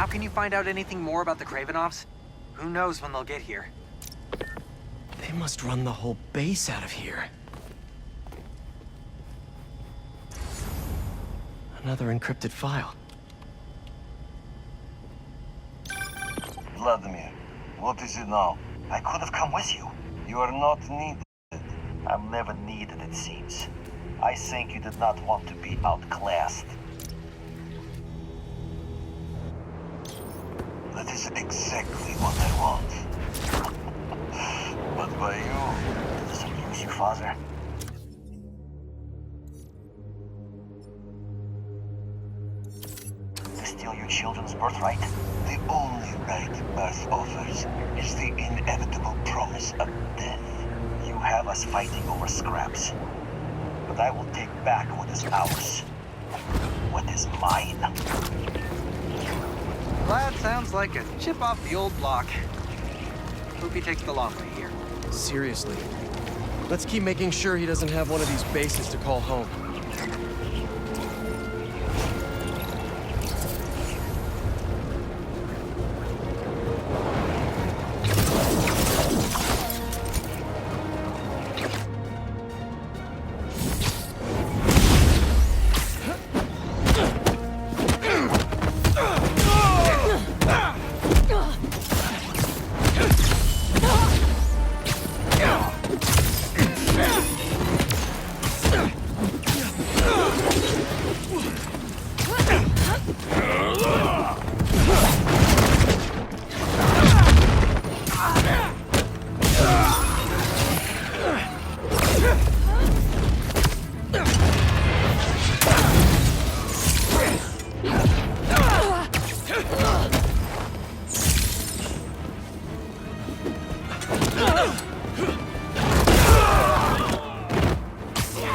can you find out anything more about the Kravenovs? Who knows when they'll get here? They must run the whole base out of here. Another encrypted file. Vladimir, what is it now? I could have come with you. You are not needed. I'm never needed, it seems. I think you did not want to be outclassed. That is exactly what I want. But by you, it does amuse you, father. To steal your children's birthright? The only right birth offers is the inevitable promise of death. You have us fighting over scraps. But I will take back what is ours. What is mine. Vlad sounds like a chip off the old block. Hope he takes the long way here. Seriously. Let's keep making sure he doesn't have one of these bases to call home.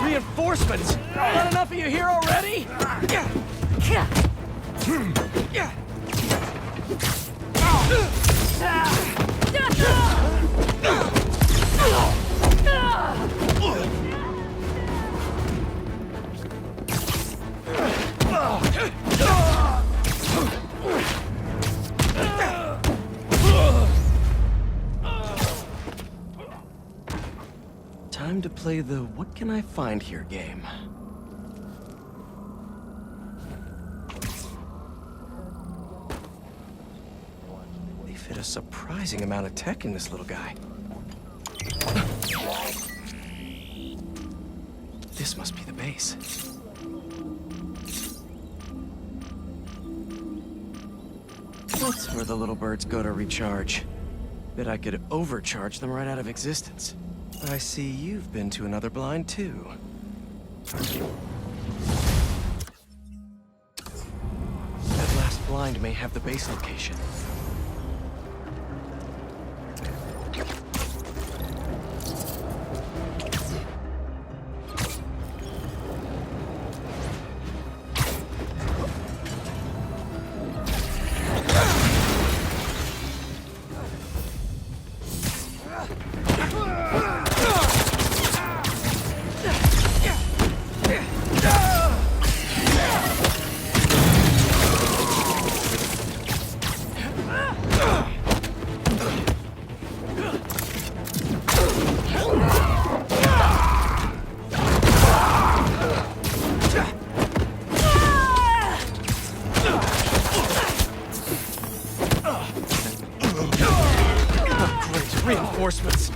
Reinforcements! Not enough of you here already? Time to play the what can I find here game. They fit a surprising amount of tech in this little guy. This must be the base. That's where the little birds go to recharge. Bet I could overcharge them right out of existence. I see you've been to another blind, too. That last blind may have the base location. Reinforcements.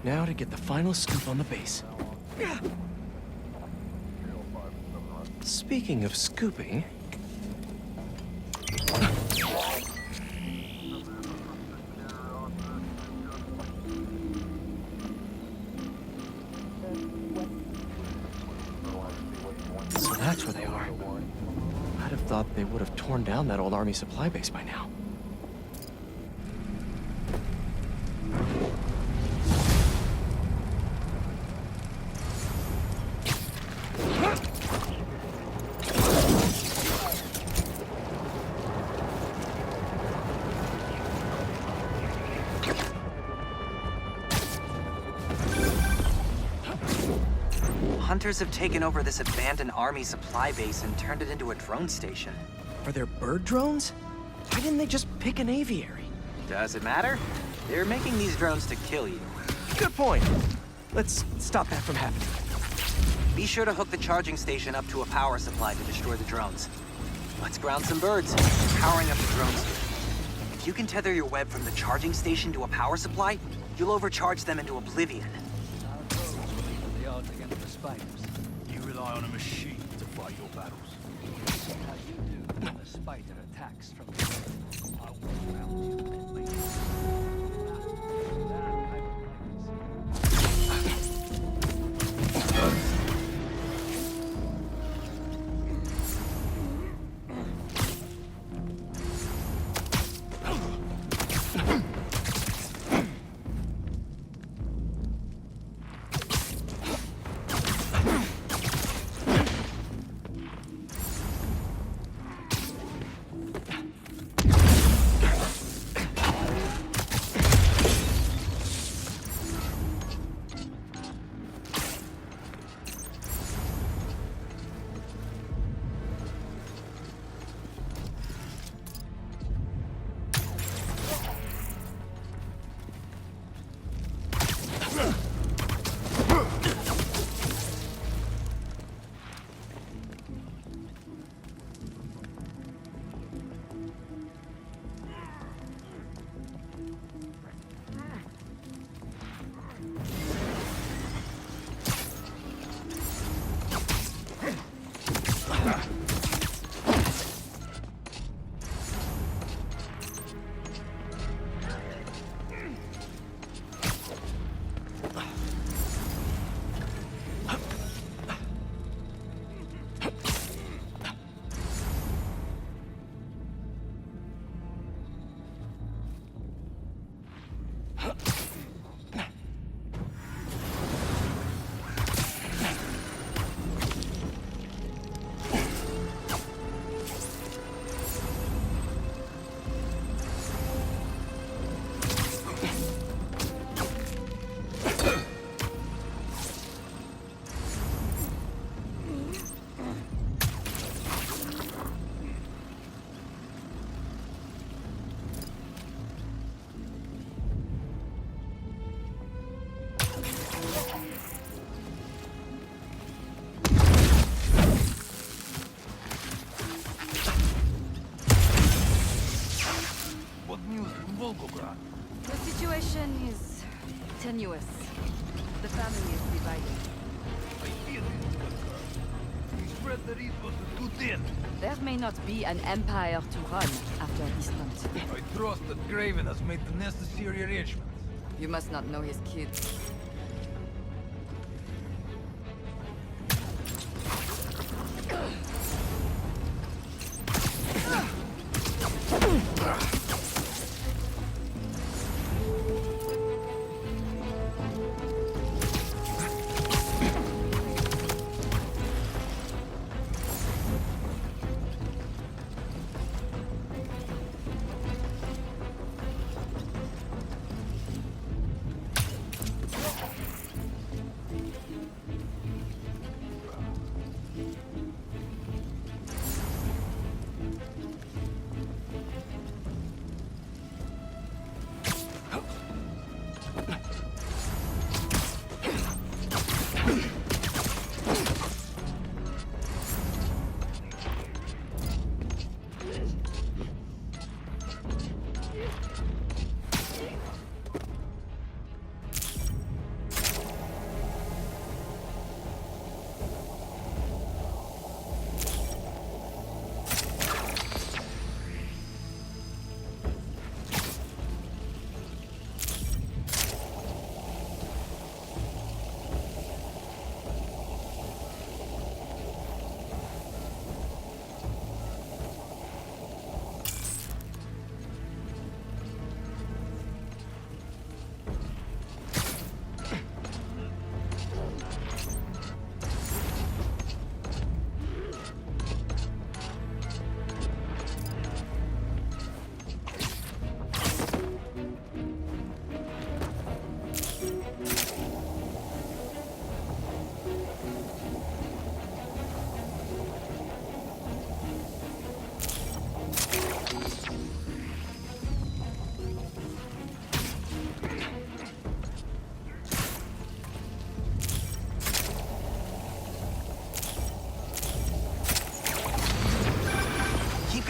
Now to get the final scoop on the base. Speaking of scooping... So that's where they are. I'd have thought they would have torn down that old army supply base by now. hunters have taken over this abandoned army supply base and turned it into a drone station. Are there bird drones? Why didn't they just pick an aviary? Does it matter? They're making these drones to kill you. Good point. Let's stop that from happening. Be sure to hook the charging station up to a power supply to destroy the drones. Let's ground some birds, powering up the drones here. If you can tether your web from the charging station to a power supply, you'll overcharge them into oblivion. The odds against the spiders. You rely on a machine to fight your battles. How you do when a spider attacks from the I walk around you and make The situation is tenuous. The family is divided. I feel it. He spread the resources too thin. There may not be an empire to run after this hunt. I trust that Kraven has made the necessary arrangements. You must not know his kids.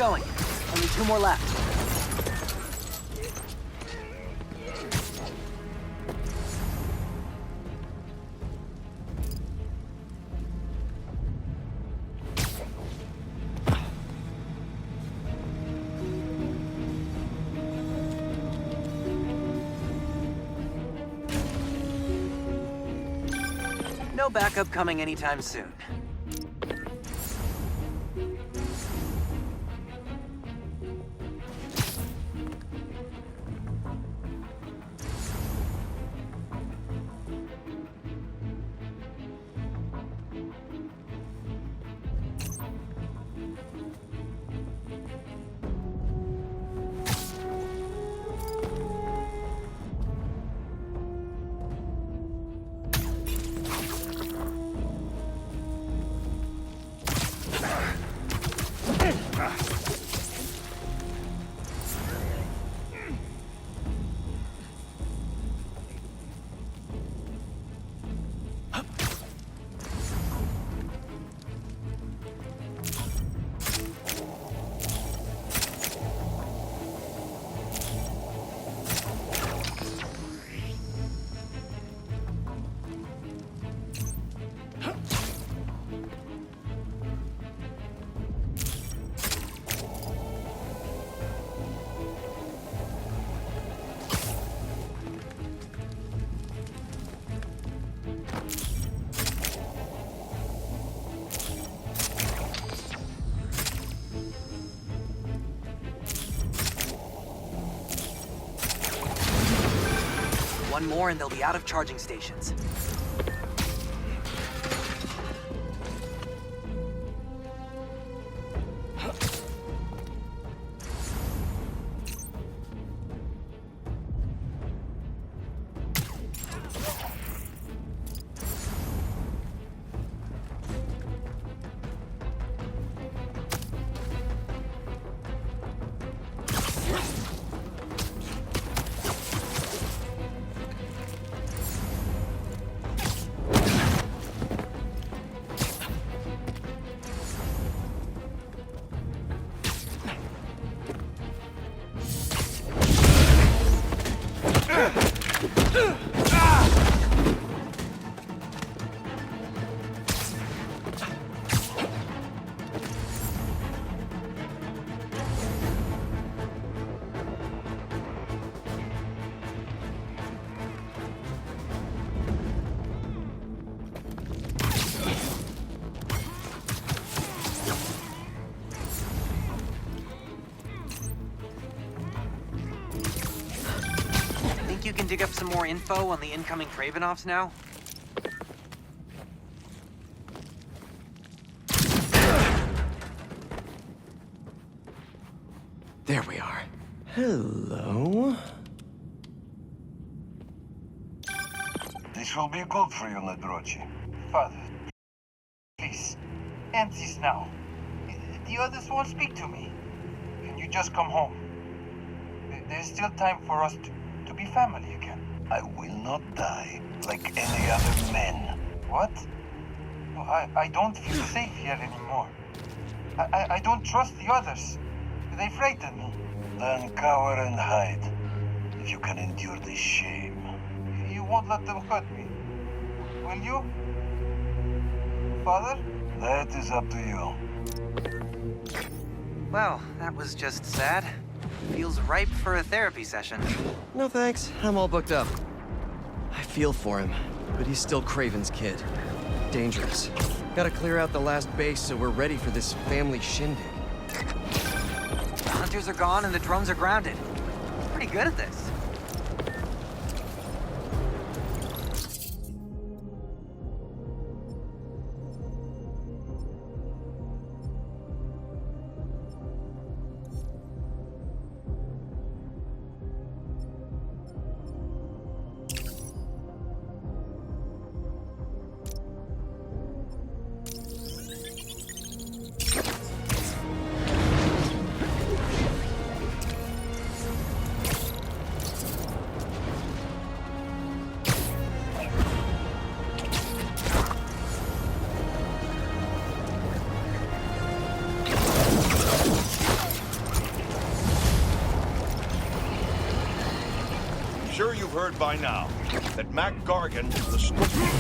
going. Only 2 more left. No backup coming anytime soon. One more and they'll be out of charging stations. You can dig up some more info on the incoming Kraven offs now? There we are. Hello? This will be good for you, Nadrochi. Father, please, end this now. The others won't speak to me. Can you just come home? There's still time for us to be family again. I will not die like any other men. What? No, I don't feel safe here anymore. I don't trust the others. They frighten me. Then cower and hide, if you can endure this shame. You won't let them hurt me, will you? Father? That is up to you. Well, that was just sad. Feels ripe for a therapy session. No thanks, I'm all booked up. I feel for him, but he's still Kraven's kid. Dangerous. Gotta clear out the last base so we're ready for this family shindig. The hunters are gone and the drones are grounded. Pretty good at this. you've heard by now that Mac Gargan, the Scorpion...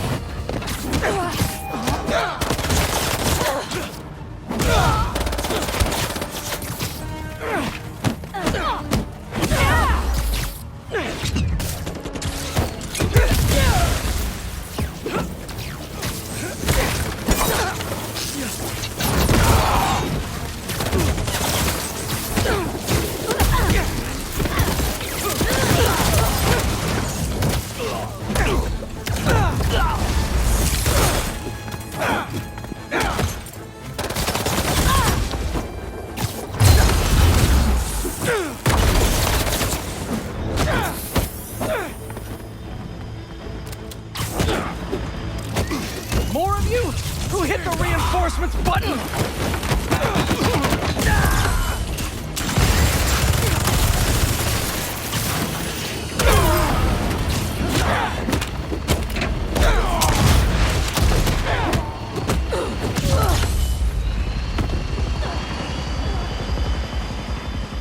More of you? Who hit the reinforcements button?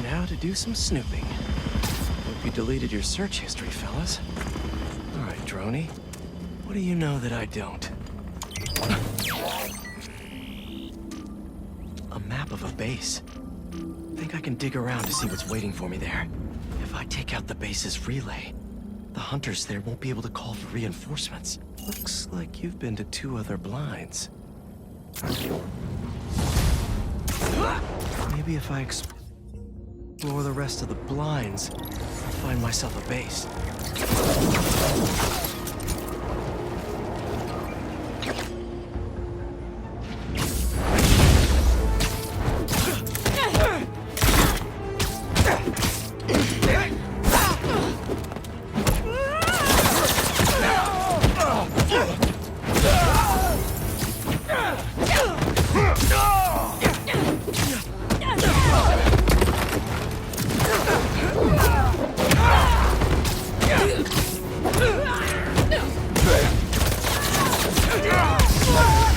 Now to do some snooping. Hope you deleted your search history, fellas. All right, Droney. What do you know that I don't? A map of a base. Think I can dig around to see what's waiting for me there. If I take out the base's relay, the hunters there won't be able to call for reinforcements. Looks like you've been to 2 other blinds. Maybe if I explore the rest of the blinds, I'll find myself a base.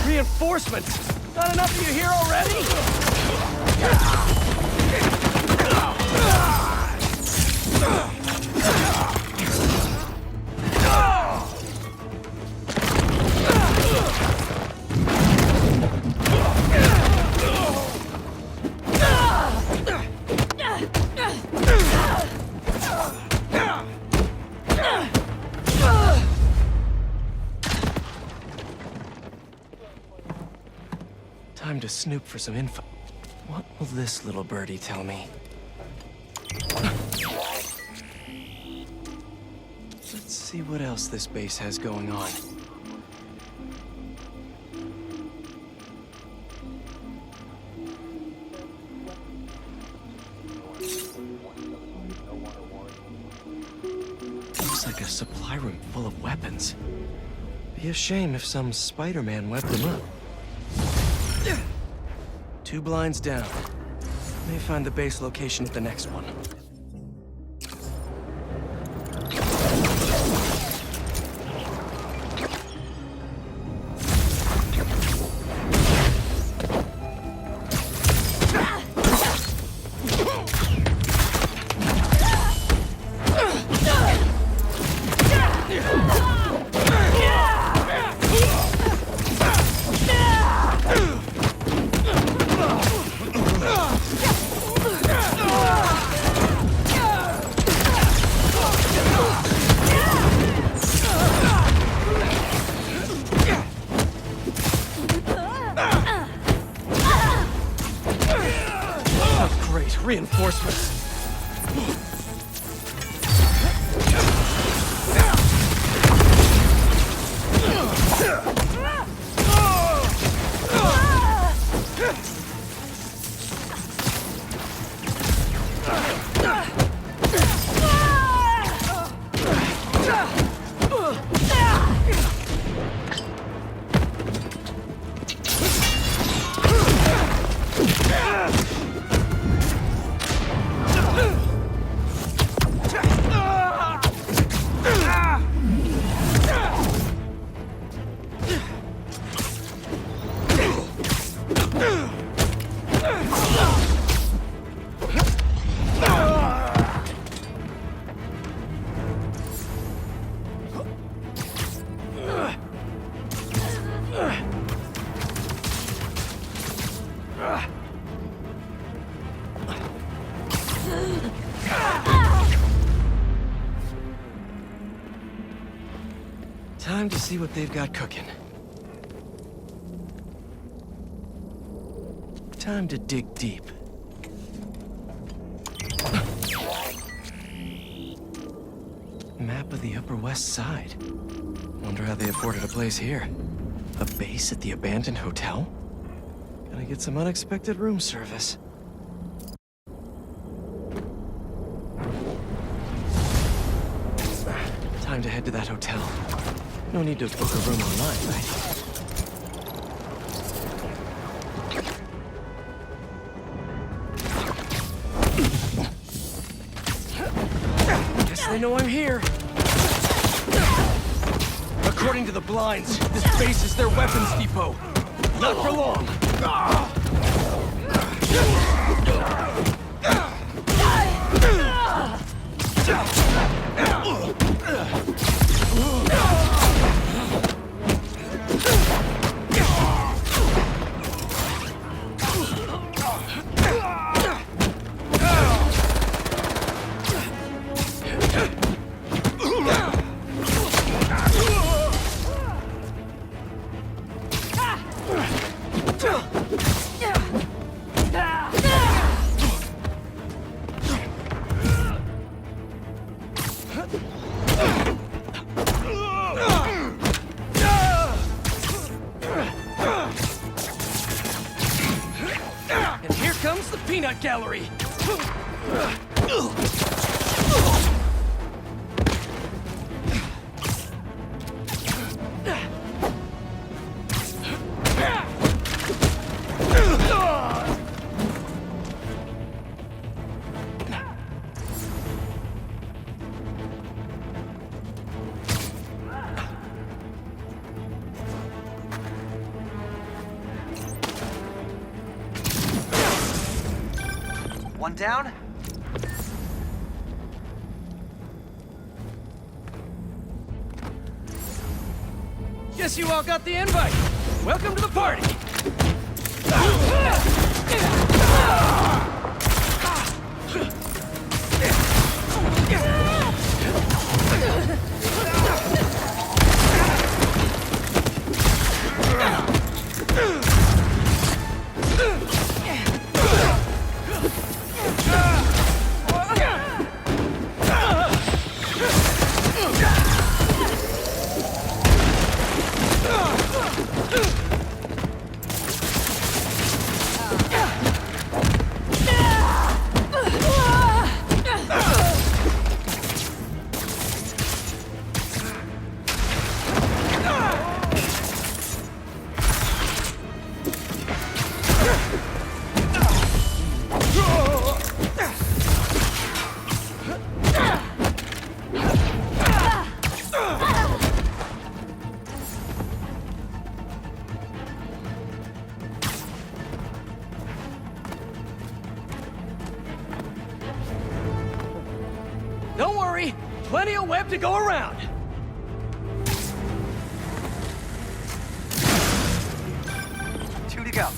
Reinforcements! Not enough of you here already? Time to snoop for some info. What will this little birdie tell me? Let's see what else this base has going on. Looks like a supply room full of weapons. Be a shame if some SpiderMan webbed them up. 2 blinds down. May find the base location at the next one. Reinforcements. see what they've got cooking. Time to dig deep. Map of the Upper West Side. Wonder how they afforded a place here. A base at the abandoned hotel? Gotta get some unexpected room service. Time to head to that hotel. No need to book a room online, right? Guess they know I'm here. According to the blinds, this base is their weapons depot. Not for long. And here comes the peanut gallery. One down? Guess you all got the invite. Welcome to the party. Don't worry, plenty of web to go around. Two to go.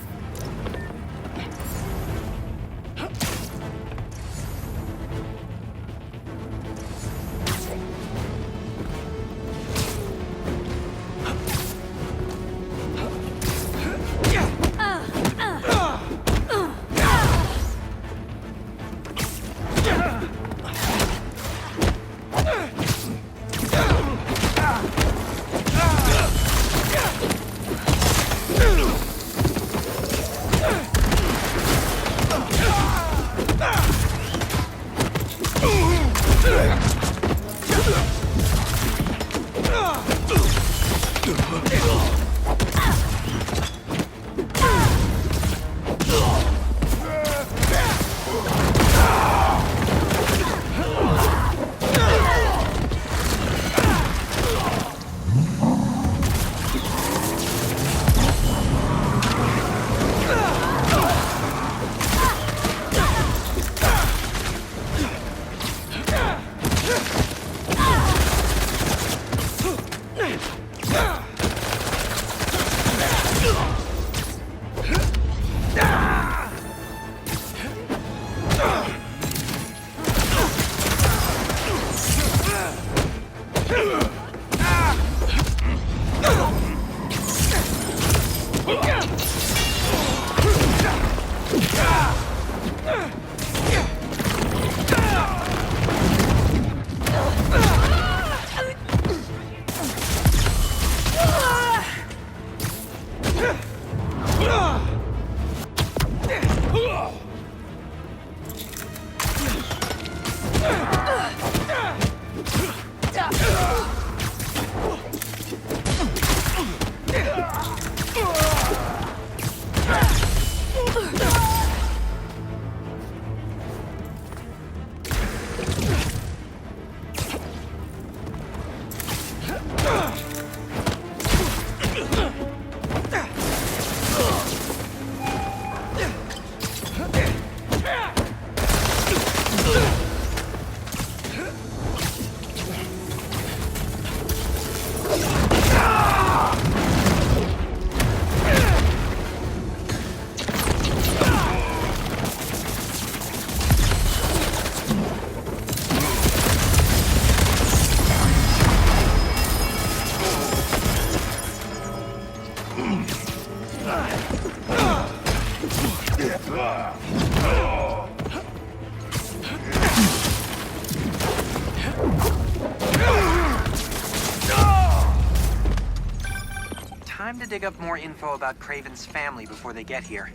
Time to dig up more info about Kraven's family before they get here.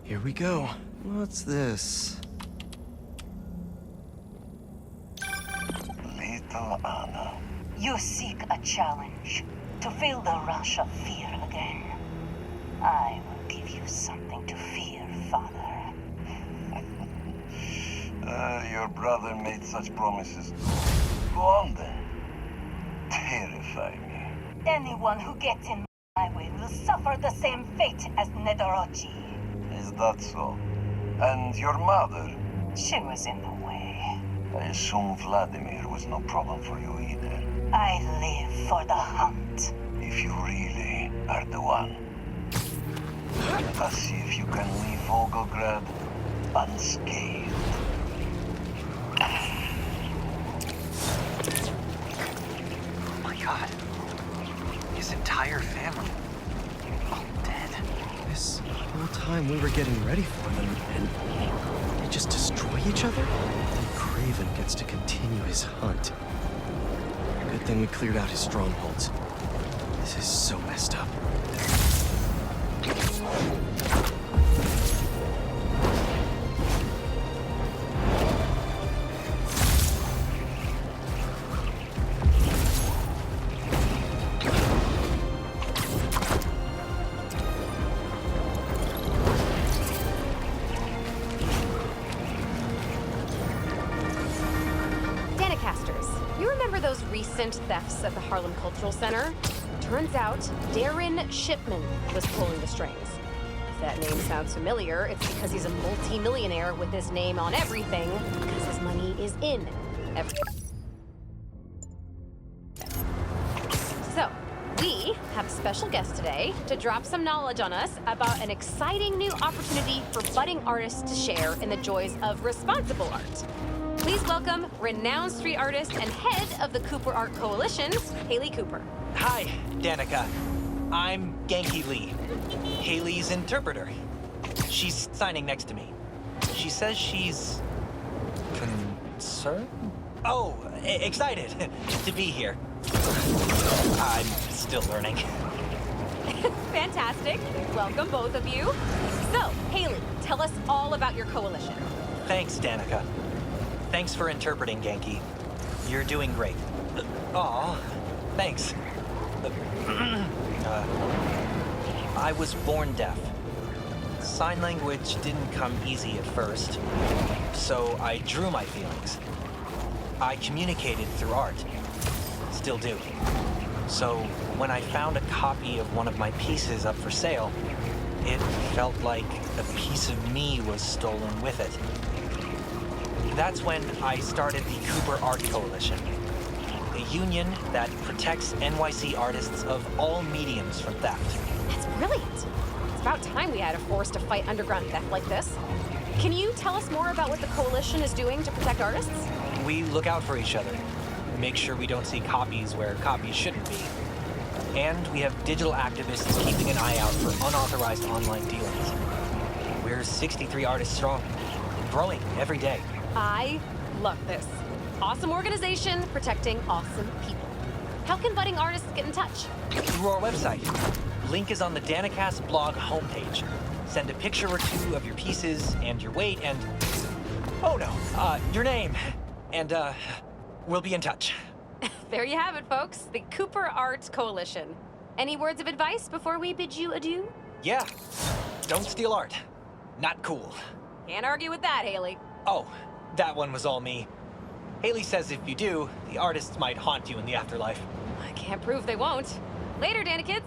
Here we go. What's this? Little Anna. You seek a challenge to feel the rush of fear again. I will give you something to fear, Father. Your brother made such promises. Go on then. Terrify me. Anyone who gets in my way will suffer the same fate as Nedorochi. Is that so? And your mother? She was in the way. I assume Vladimir was no problem for you either. I live for the hunt. If you really are the one. Let's see if you can leave Volgograd unscathed. Oh my god. His entire family. All dead. This whole time we were getting ready for them, and they just destroy each other? And Kraven gets to continue his hunt. Good thing we cleared out his strongholds. This is so messed up. Those recent thefts at the Harlem Cultural Center? Turns out Darren Shipman was pulling the strings. If that name sounds familiar, it's because he's a multi-millionaire with his name on everything, because his money is in everything. So, we have a special guest today to drop some knowledge on us about an exciting new opportunity for budding artists to share in the joys of responsible art. Please welcome renowned street artist and head of the Cooper Art Coalition, Haley Cooper. Hi, Danica. I'm Genki Lee, Haley's interpreter. She's signing next to me. She says she's... concerned? Oh, excited to be here. I'm still learning. Fantastic. Welcome, both of you. So, Haley, tell us all about your coalition. Thanks, Danica. Thanks for interpreting, Genki. You're doing great. Aw, thanks. I was born deaf. Sign language didn't come easy at first, so I drew my feelings. I communicated through art. Still do. So when I found a copy of one of my pieces up for sale, it felt like a piece of me was stolen with it. That's when I started the Cooper Art Coalition, a union that protects NYC artists of all mediums from theft. That's brilliant. It's about time we had a force to fight underground theft like this. Can you tell us more about what the coalition is doing to protect artists? We look out for each other, make sure we don't see copies where copies shouldn't be. And we have digital activists keeping an eye out for unauthorized online dealings. We're 63 artists strong, growing every day. I love this. Awesome organization protecting awesome people. How can budding artists get in touch? Through our website. Link is on the Danicast blog homepage. Send a picture or two of your pieces and your weight and... oh no, your name. And, we'll be in touch. There you have it, folks. The Cooper Art Coalition. Any words of advice before we bid you adieu? Yeah, don't steal art. Not cool. Can't argue with that, Haley. Oh, that one was all me. Haley says if you do, the artists might haunt you in the afterlife. I can't prove they won't. Later, Danny kids.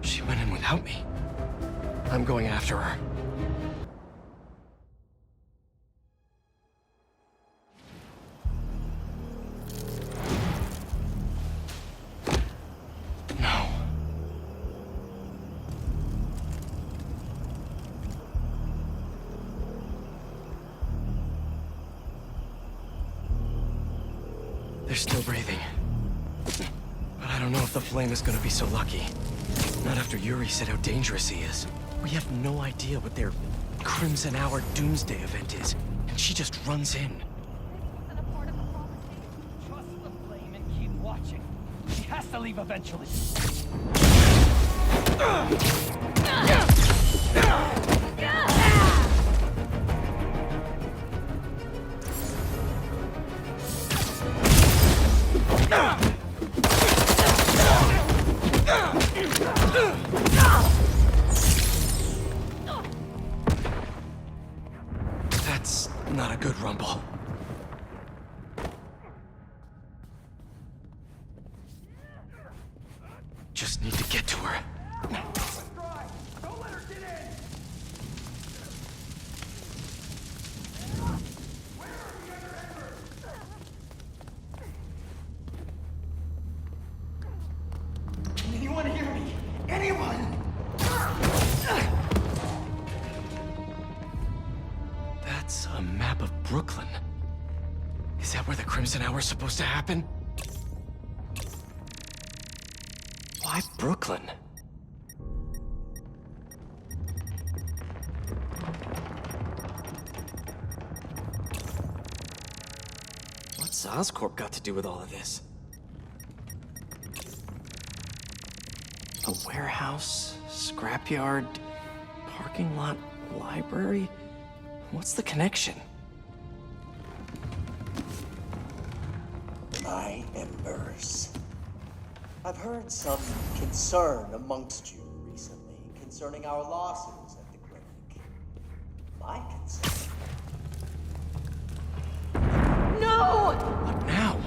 She went in without me. I'm going after her. No. They're still breathing. But I don't know if the flame is gonna be so lucky. Not after Yuri said how dangerous he is. We have no idea what their Crimson Hour Doomsday event is, and she just runs in. Trust the flame and keep watching. She has to leave eventually. That's not a good rumble. Just need to get to her. Don't let her get in! Anyone hear me? Anyone? That's a map of Brooklyn. Is that where the Crimson Hour is supposed to happen? Why Brooklyn? What's Oscorp got to do with all of this? A warehouse, scrapyard, parking lot, library? What's the connection? My embers. I've heard some concern amongst you recently concerning our losses at the clinic. My concern. What now?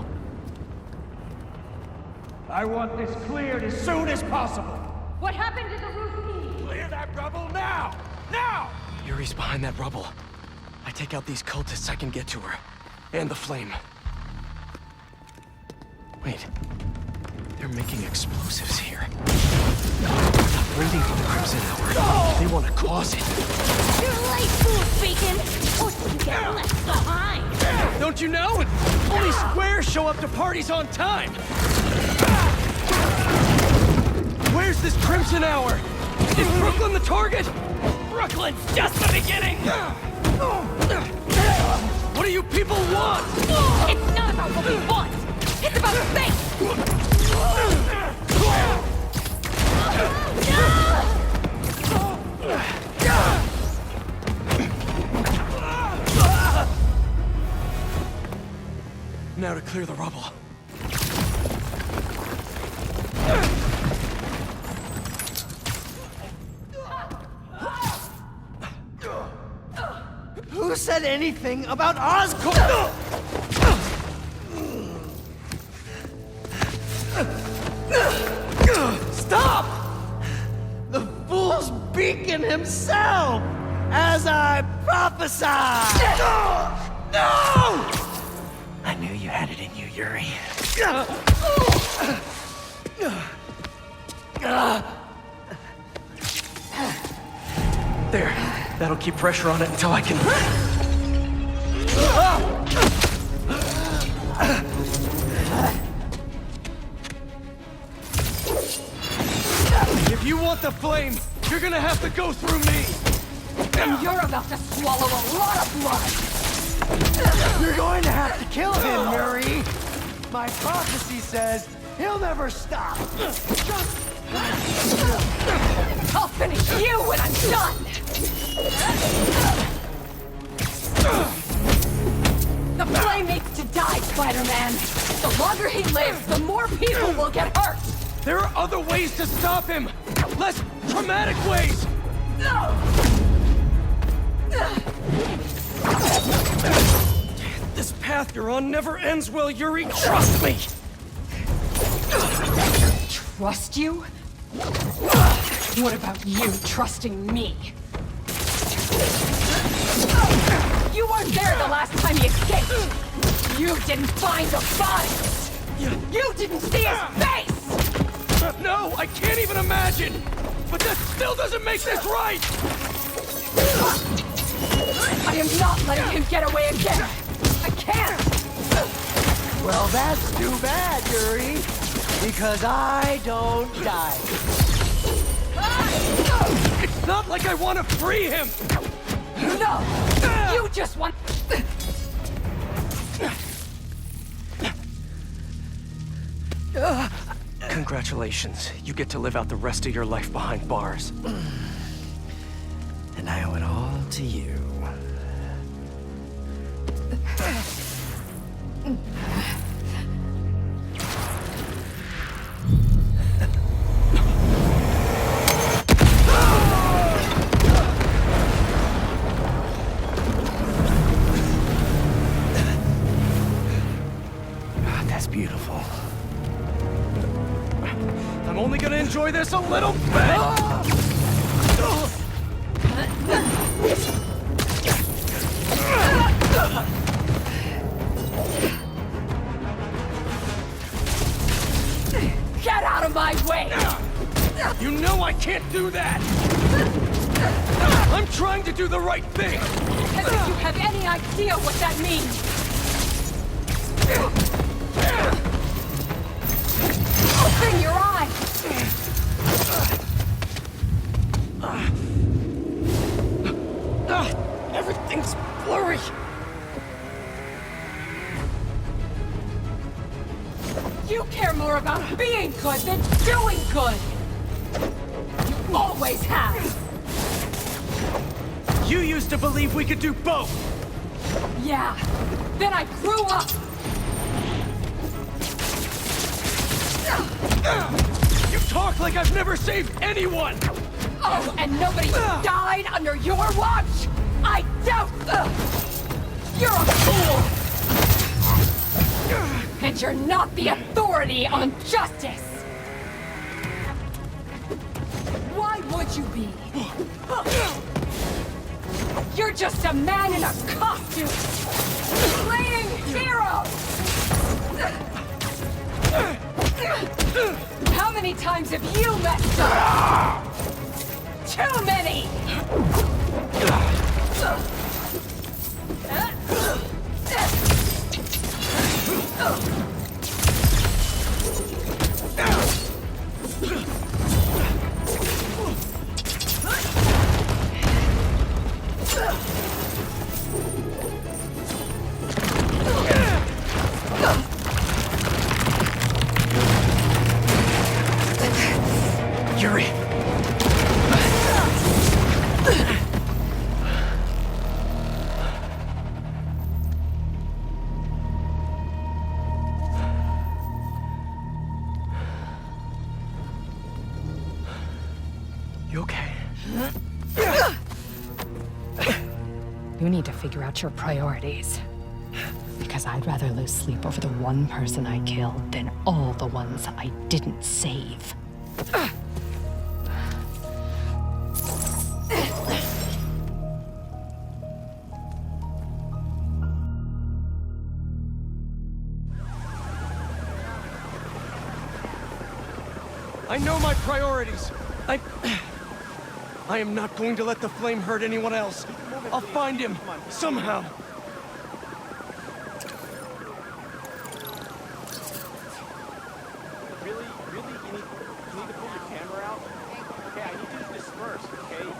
I want this cleared as soon as possible. What happened to the roof team? Clear that rubble now! Now! Yuri's behind that rubble. I take out these cultists, I can get to her. And the flame. Wait. They're making explosives here. They're not waiting for the Crimson Hour. They want to cause it. You're late, fool beacon! Or you get left behind! Don't you know? Only squares show up to parties on time. Where's this Crimson Hour? Is Brooklyn the target? Brooklyn's just the beginning! What do you people want? It's not about what we want! It's about space! Now to clear the rubble. Who said anything about Oscorp? Stop! The fool's beacon himself, as I prophesied! No! I knew you had had it in you, Yuri. There. That'll keep pressure on it until I can... If you want the flame, you're gonna have to go through me! And you're about to swallow a lot of blood! You're going to have to kill him, Yuri! My prophecy says he'll never stop! I'll finish you when I'm done! The flame needs to die, Spider-Man! The longer he lives, the more people will get hurt! There are other ways to stop him! Less traumatic ways! This path you're on never ends well, Yuri. Trust me! Trust you? What about you trusting me? You weren't there the last time he escaped! You didn't find the bodies! You didn't see his face! No, I can't even imagine! But that still doesn't make this right! I am not letting him get away again! I can't! Well, that's too bad, Yuri. Because I don't die. It's not like I want to free him! No! You just want... Congratulations. You get to live out the rest of your life behind bars. And I owe it all to you. That's beautiful. I'm only gonna enjoy this a little bit! Get out of my way! You know I can't do that! I'm trying to do the right thing! As if you have any idea what that means! Open your eyes! Everything's blurry! You care more about being good than doing good! You always have! You used to believe we could do both! Yeah, then I grew up! You talk like I've never saved anyone! Oh, and nobody died under your watch? I doubt... You're a fool! And you're not the authority on justice! Why would you be? You're just a man in a costume! Playing hero! How many times have you messed up? Too many! Yuri! You okay? You need to figure out your priorities. Because I'd rather lose sleep over the one person I killed than all the ones I didn't save. I know my priorities. I am not going to let the flame hurt anyone else. I'll find him, somehow. Really? You need to pull your camera out? Okay, I need you to disperse, okay?